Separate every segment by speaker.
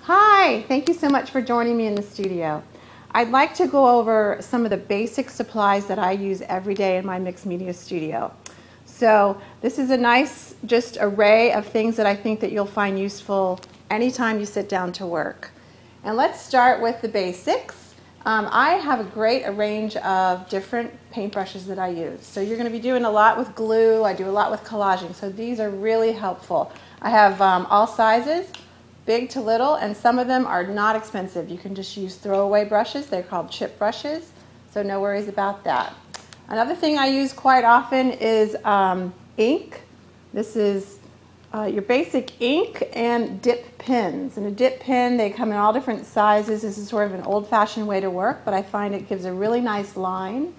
Speaker 1: Hi, thank you so much for joining me in the studio. I'd like to go over some of the basic supplies that I use every day in my mixed media studio. So this is a nice just array of things that I think that you'll find useful anytime you sit down to work. And let's start with the basics. I have a great range of different paintbrushes that I use. So you're going to be doing a lot with glue. I do a lot with collaging. So these are really helpful. I have all sizes, big to little, and some of them are not expensive. You can just use throwaway brushes. They're called chip brushes, so no worries about that. Another thing I use quite often is ink. This is your basic ink and dip pens. And a dip pen, they come in all different sizes. This is sort of an old-fashioned way to work, but I find it gives a really nice line.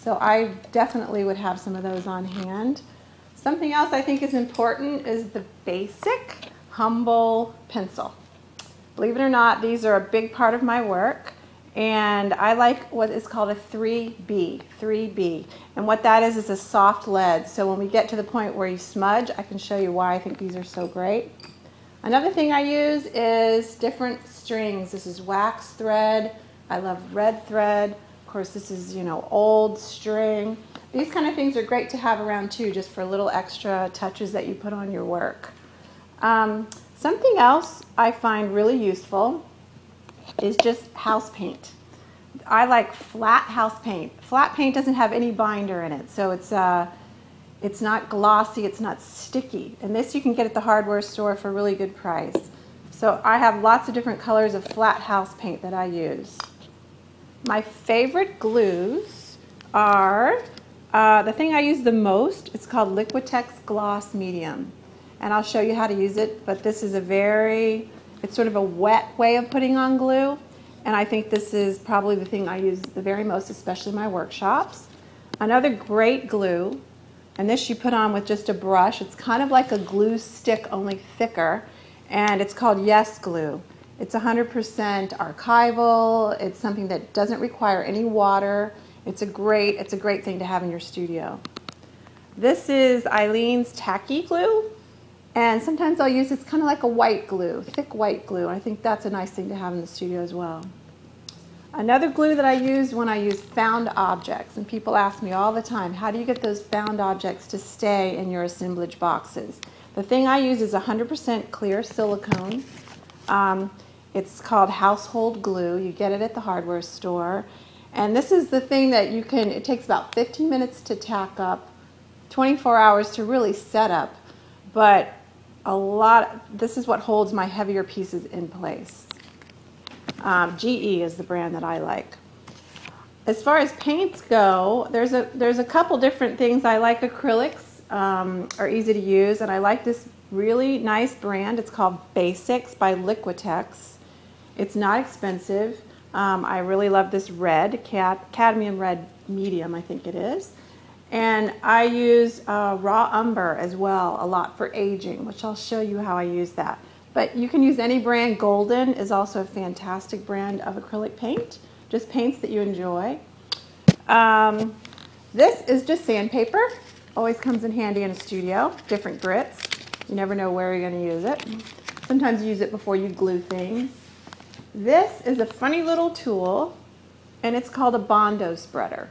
Speaker 1: So I definitely would have some of those on hand. Something else I think is important is the basic humble pencil. Believe it or not, these are a big part of my work, and I like what is called a 3B. And what that is a soft lead. So when we get to the point where you smudge, I can show you why I think these are so great. Another thing I use is different strings. This is wax thread. I love red thread. Of course, this is, old string. These kind of things are great to have around too, just for little extra touches that you put on your work. Something else I find really useful is just house paint. I like flat house paint. Flat paint doesn't have any binder in it, so it's not glossy, it's not sticky. And this you can get at the hardware store for a really good price. So I have lots of different colors of flat house paint that I use. My favorite glues are, the thing I use the most, it's called Liquitex Gloss Medium. And I'll show you how to use it, but this is it's sort of a wet way of putting on glue. And I think this is probably the thing I use the very most, especially in my workshops. Another great glue, and this you put on with just a brush. It's kind of like a glue stick, only thicker, and it's called Yes Glue. It's 100% archival. It's something that doesn't require any water. It's a great thing to have in your studio. This is Eileen's Tacky Glue. And sometimes I'll use, it's kind of like a white glue, thick white glue. I think that's a nice thing to have in the studio as well. Another glue that I use when I use found objects, and people ask me all the time, how do you get those found objects to stay in your assemblage boxes? The thing I use is 100% clear silicone. It's called household glue. You get it at the hardware store. And this is the thing that it takes about 15 minutes to tack up, 24 hours to really set up. But this is what holds my heavier pieces in place. GE is the brand that I like. As far as paints go, there's a couple different things. I like acrylics, are easy to use, and I like this really nice brand. It's called Basics by Liquitex. It's not expensive. I really love this red, cadmium red medium, I think it is. And I use raw umber as well a lot for aging, which I'll show you how I use that. But you can use any brand. Golden is also a fantastic brand of acrylic paint, just paints that you enjoy. This is just sandpaper. Always comes in handy in a studio. Different grits. You never know where you're going to use it. Sometimes you use it before you glue things. This is a funny little tool, and it's called a Bondo spreader.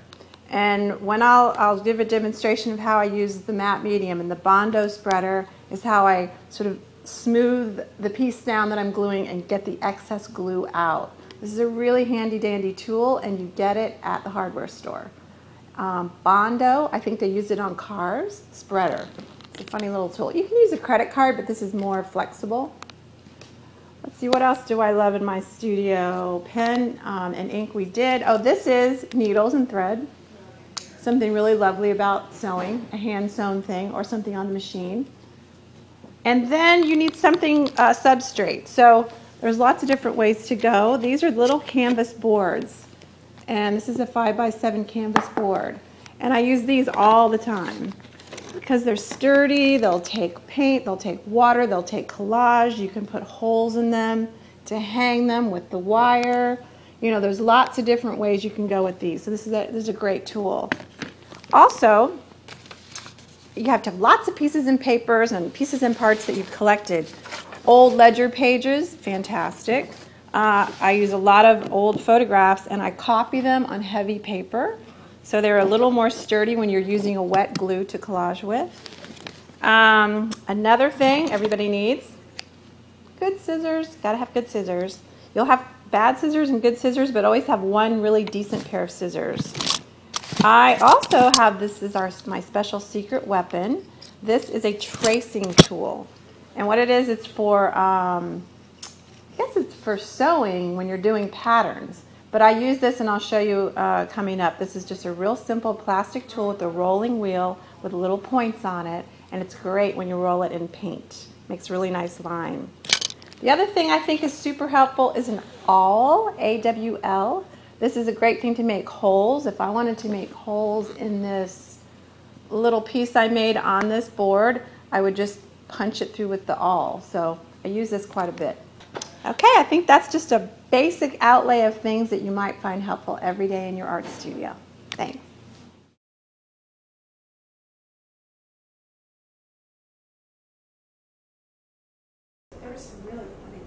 Speaker 1: And when I'll give a demonstration of how I use the matte medium, and the Bondo spreader is how I sort of smooth the piece down that I'm gluing and get the excess glue out. This is a really handy dandy tool, and you get it at the hardware store. Bondo, I think they use it on cars. Spreader, it's a funny little tool. You can use a credit card, but this is more flexible. Let's see, what else do I love in my studio? Pen and ink we did. Oh, this is needles and thread. Something really lovely about sewing, a hand-sewn thing or something on the machine. And then you need something substrate. So there's lots of different ways to go. These are little canvas boards. And this is a 5x7 canvas board. And I use these all the time because they're sturdy. They'll take paint, they'll take water, they'll take collage. You can put holes in them to hang them with the wire. There's lots of different ways you can go with these. So this is a great tool. Also, you have to have lots of pieces and papers and pieces and parts that you've collected. Old ledger pages, fantastic. I use a lot of old photographs and I copy them on heavy paper. So they're a little more sturdy when you're using a wet glue to collage with. Another thing everybody needs, good scissors. Gotta have good scissors. You'll have bad scissors and good scissors, but always have one really decent pair of scissors. I also have, this is my special secret weapon. This is a tracing tool. And what it is, it's for, I guess it's for sewing when you're doing patterns. But I use this and I'll show you coming up. This is just a real simple plastic tool with a rolling wheel with little points on it. And it's great when you roll it in paint. Makes a really nice line. The other thing I think is super helpful is an awl, A-W-L. This is a great thing to make holes. If I wanted to make holes in this little piece I made on this board, I would just punch it through with the awl. So I use this quite a bit. Okay, I think that's just a basic outlay of things that you might find helpful every day in your art studio. Thanks. There was some really funny